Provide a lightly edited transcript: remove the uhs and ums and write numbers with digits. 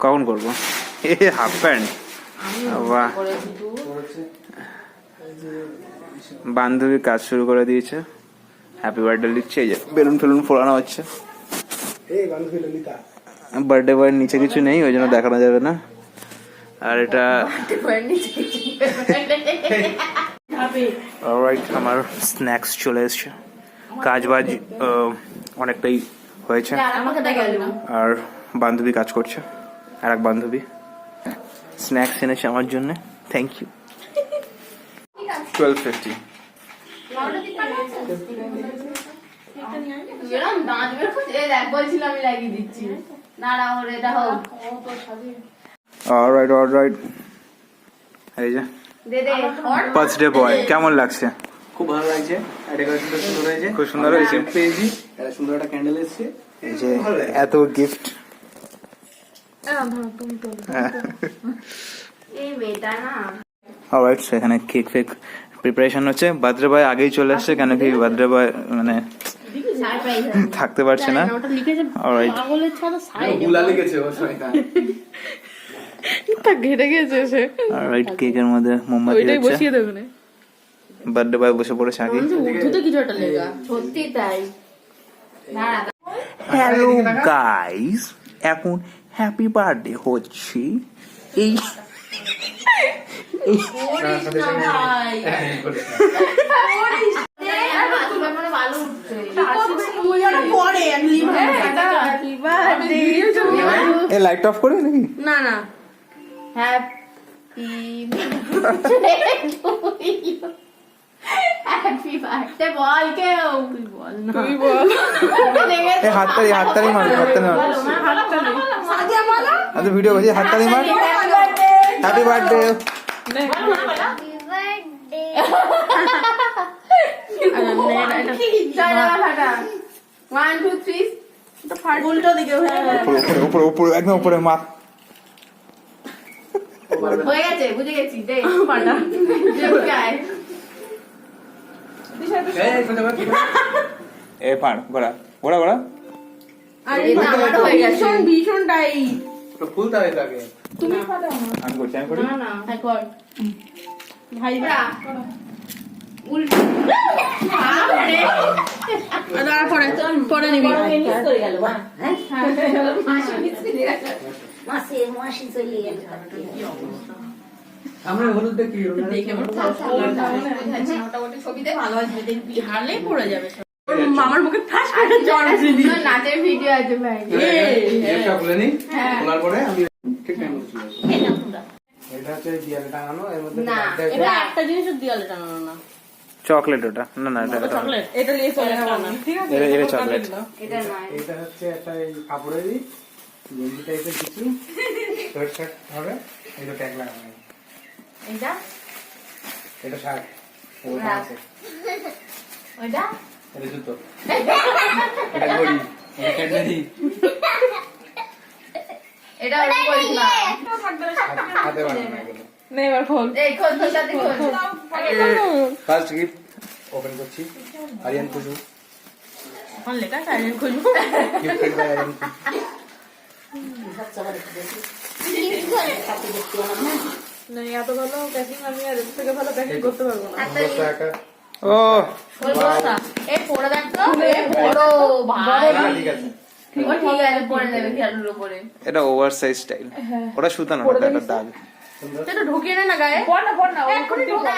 কখন করবো? এ half pant, বাহ। বান্ধবী কাজ শুরু করে দিয়েছে, হ্যাপি বার্থডে লিখছে, এই যে বেলুন ফেলুন ফোড়ানো হচ্ছে। বার্থডে বয়ের নিচে কিছু নেই, ওই জন্য দেখানো যাবে না। আর এটা অলরাইট, আমার স্ন্যাক্স চলে এসছে। কাজ বাজ অনেকটাই হয়েছে, আর বান্ধবী কাজ করছে, আর এক বান্ধবী স্ন্যাক্স এনেছে আমার জন্য, থ্যাংক ইউ। 12:50। অলরাইট অলরাইট, এই যে বার্থডে বয়, কেমন লাগছে? খুব ভালো লাগছে, ডেকোরেশনটা সুন্দর হয়েছে, খুব সুন্দর হয়েছে। পেয়েছি একটা সুন্দর একটা ক্যান্ডেল এসেছে, এই যে এত গিফট। অলরাইট, সেখানে কেক ফেক প্রিপারেশন হচ্ছে। বার্থডে বয় আগেই চলে আসছে, কেন কি বার্থডে বয় মানে থাকতে পারছে না। অলরাইট, অলরাইট, কেকের মধ্যে মোমবাতি হচ্ছে, বার্থডে বয় বসে পড়েছে আগে। হ্যালো গাইস, এখন হ্যাপি বার্থডে হচ্ছে। এই লাইট অফ করে নাকি? না না, হ্যাপি হ্যাপি বার্থডে বল, কেউ বল না, তুই বল। হাততালি হাততালি মার, হাততালি মার, আচ্ছা ভিডিও করছি, হাততালি মার। Happy birthday. উল্টো দিকে উপরে উপরে একদম উপরে মাপ হয়ে গেছে, বুঝে গেছি। এ পার গোড়া গোড়া গোড়া ভীষণ টাইট, ফুলতে হবে তাকে। তুমি আমি করছি, আমি করি না ভাই উল্টো পরে নিবি। আমরা হলুদ দেখি মোটামুটি ছবিতে ভালো আসবে, দেখবি হারলে পড়ে যাবে। মামার মুখে ফাঁস করে জল আছে, নাচের ভিডিও আছে ভাই। এটা খুলে নি, খোলার পরে আমি ঠিক টাইম এটা হচ্ছে দিয়ালে টাঙানো, এর মধ্যে না, এটা একটা জিনিস দিয়ালে টাঙানো না, চকলেট ওটা। না না, এটা চকলেট, এটা নিয়ে চলে যাবো না, ঠিক আছে? এটা চকলেট, এটা না, এটা হচ্ছে একটা এই কাপড়েরই গেঞ্জি টাইপের কিছু শার্ট শার্ট হবে, এটা ট্যাগ লাগানো। এটা এটা শার্ট, ওটা আছে, ওইটা এটা জুতো, এটা ঘড়ি, এটা ক্যাডবেরি, এটা ওরকম করিস না, হাতে বানানো এগুলো। নে এবার খোল, এই খোল, তোর সাথে খোল। ফার্স্ট গিফট ওপেন করছি, আরিয়ান খুশু, কোন লেখা আছে আরিয়ান খুশু? গিফটেড বাই আরিয়ান খুশু। না, এত ভালো প্যাকিং আমি আর এর থেকে ভালো প্যাকিং করতে পারবো না। ও বস্তা, এই পড়ে দেখ তো, এই বড় ভাই, ঠিক আছে, ও ঠিক আছে, পড়ে নেবে খেয়ালের উপরে। এটা ওভার সাইজ স্টাইল, ওটা সুতানো না, এটা দাগ। এটা ঢুকিয়ে নে না গায়ে, পড় না, এক্ষুনি ঢোকা,